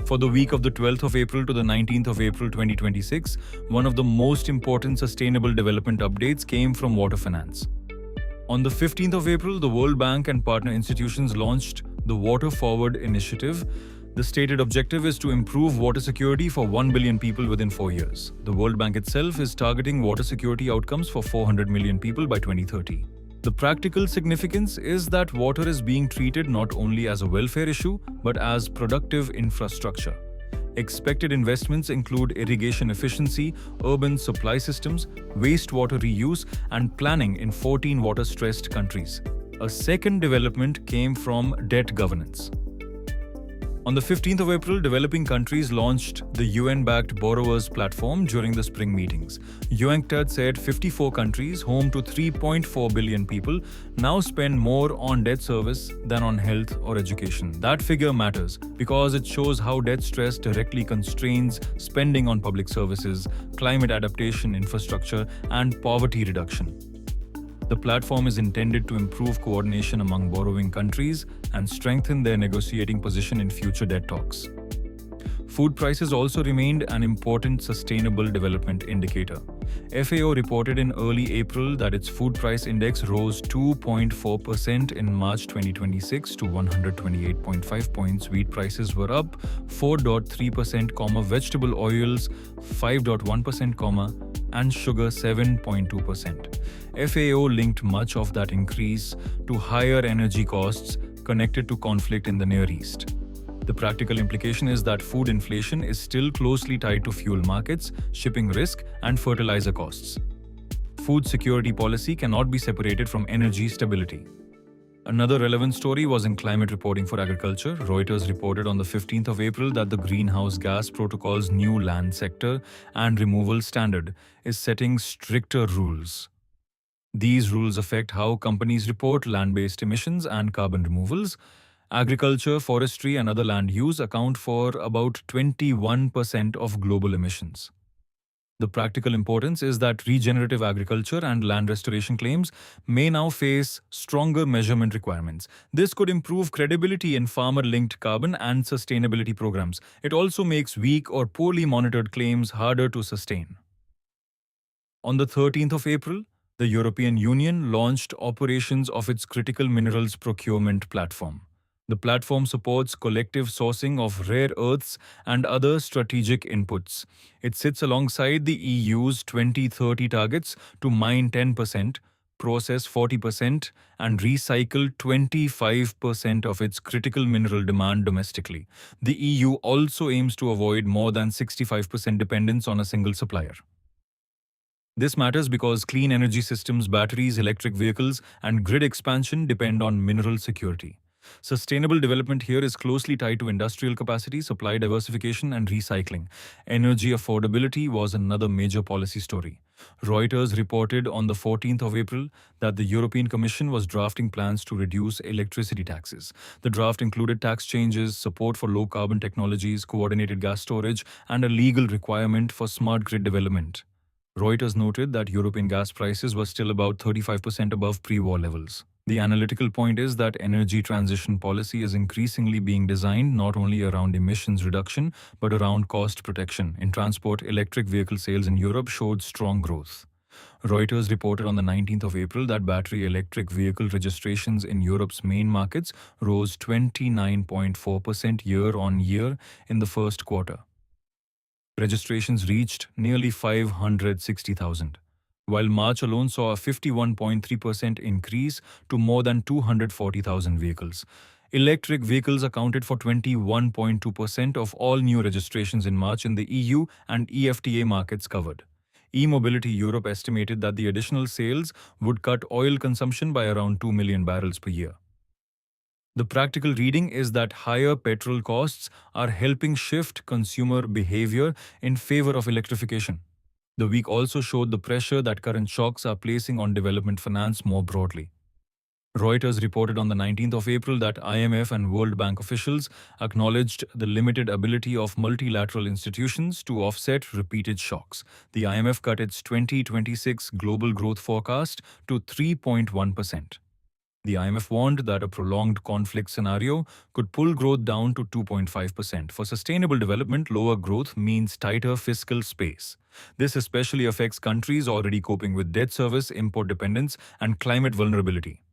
For the week of the 12th of April to the 19th of April 2026, one of the most important sustainable development updates came from water finance. On the 15th of April, the World Bank and partner institutions launched the Water Forward Initiative. The stated objective is to improve water security for 1 billion people within 4 years. The World Bank itself is targeting water security outcomes for 400 million people by 2030. The practical significance is that water is being treated not only as a welfare issue, but as productive infrastructure. Expected investments include irrigation efficiency, urban supply systems, wastewater reuse, and planning in 14 water-stressed countries. A second development came from debt governance. On the 15th of April, developing countries launched the UN-backed Borrowers Platform during the spring meetings. UNCTAD said 54 countries, home to 3.4 billion people, now spend more on debt service than on health or education. That figure matters because it shows how debt stress directly constrains spending on public services, climate adaptation infrastructure, and poverty reduction. The platform is intended to improve coordination among borrowing countries and strengthen their negotiating position in future debt talks. Food prices also remained an important sustainable development indicator. FAO reported in early April that its food price index rose 2.4% in March 2026 to 128.5 points. Wheat prices were up 4.3%, vegetable oils 5.1%, and sugar 7.2%. FAO linked much of that increase to higher energy costs connected to conflict in the Near East. The practical implication is that food inflation is still closely tied to fuel markets, shipping risk, and fertilizer costs. Food security policy cannot be separated from energy stability. Another relevant story was in climate reporting for agriculture. Reuters reported on the 15th of April that the Greenhouse Gas Protocol's new land sector and removal standard is setting stricter rules. These rules affect how companies report land-based emissions and carbon removals. Agriculture, forestry, and other land use account for about 21% of global emissions. The practical importance is that regenerative agriculture and land restoration claims may now face stronger measurement requirements. This could improve credibility in farmer-linked carbon and sustainability programs. It also makes weak or poorly monitored claims harder to sustain. On the 13th of April, the European Union launched operations of its critical minerals procurement platform. The platform supports collective sourcing of rare earths and other strategic inputs. It sits alongside the EU's 2030 targets to mine 10%, process 40%, and recycle 25% of its critical mineral demand domestically. The EU also aims to avoid more than 65% dependence on a single supplier. This matters because clean energy systems, batteries, electric vehicles, and grid expansion depend on mineral security. Sustainable development here is closely tied to industrial capacity, supply diversification, and recycling. Energy affordability was another major policy story. Reuters reported on the 14th of April that the European Commission was drafting plans to reduce electricity taxes. The draft included tax changes, support for low-carbon technologies, coordinated gas storage, and a legal requirement for smart grid development. Reuters noted that European gas prices were still about 35% above pre-war levels. The analytical point is that energy transition policy is increasingly being designed not only around emissions reduction, but around cost protection. In transport, electric vehicle sales in Europe showed strong growth. Reuters reported on the 19th of April that battery electric vehicle registrations in Europe's main markets rose 29.4% year-on-year in the first quarter. Registrations reached nearly 560,000. While March alone saw a 51.3% increase to more than 240,000 vehicles. Electric vehicles accounted for 21.2% of all new registrations in March in the EU and EFTA markets covered. E-Mobility Europe estimated that the additional sales would cut oil consumption by around 2 million barrels per year. The practical reading is that higher petrol costs are helping shift consumer behavior in favor of electrification. The week also showed the pressure that current shocks are placing on development finance more broadly. Reuters reported on the 19th of April that IMF and World Bank officials acknowledged the limited ability of multilateral institutions to offset repeated shocks. The IMF cut its 2026 global growth forecast to 3.1%. The IMF warned that a prolonged conflict scenario could pull growth down to 2.5%. For sustainable development, lower growth means tighter fiscal space. This especially affects countries already coping with debt service, import dependence, and climate vulnerability.